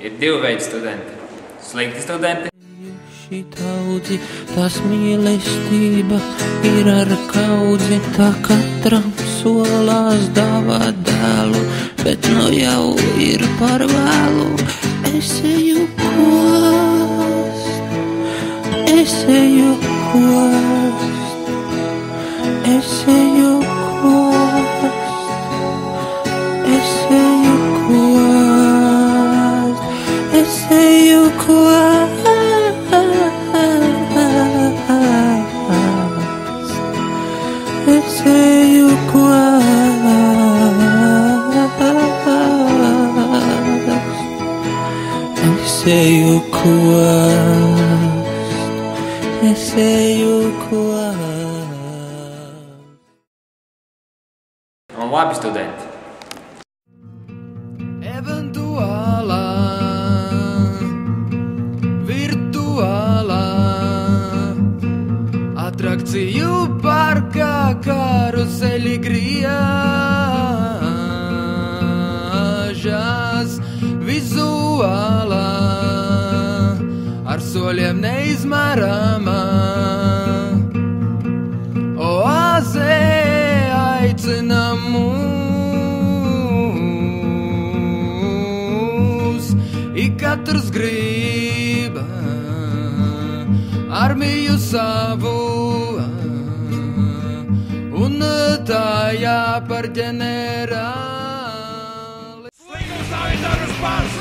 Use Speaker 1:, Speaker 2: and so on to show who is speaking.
Speaker 1: Ir divi veidi studenti. Slikti studenti.
Speaker 2: Daudzi, tās mīlestība ir ar kaudzi, tā katram solās dāvā dēlu, bet nu jau ir par vēlu. Es eju kost, es eju kost, es eju kost, es eju kost, es eju kost. Es eju kost, es eju kost.
Speaker 1: Un labi studenti.
Speaker 2: Eventuālā, virtuālā atrakciju parkā karuseļi griežas, vizuālā ar soļiem neizmērāmā oāze aicina mūs, ik katrs grib armiju savu un tā jāpar ģenerāli.
Speaker 3: Slikums nav izdara uz pārs!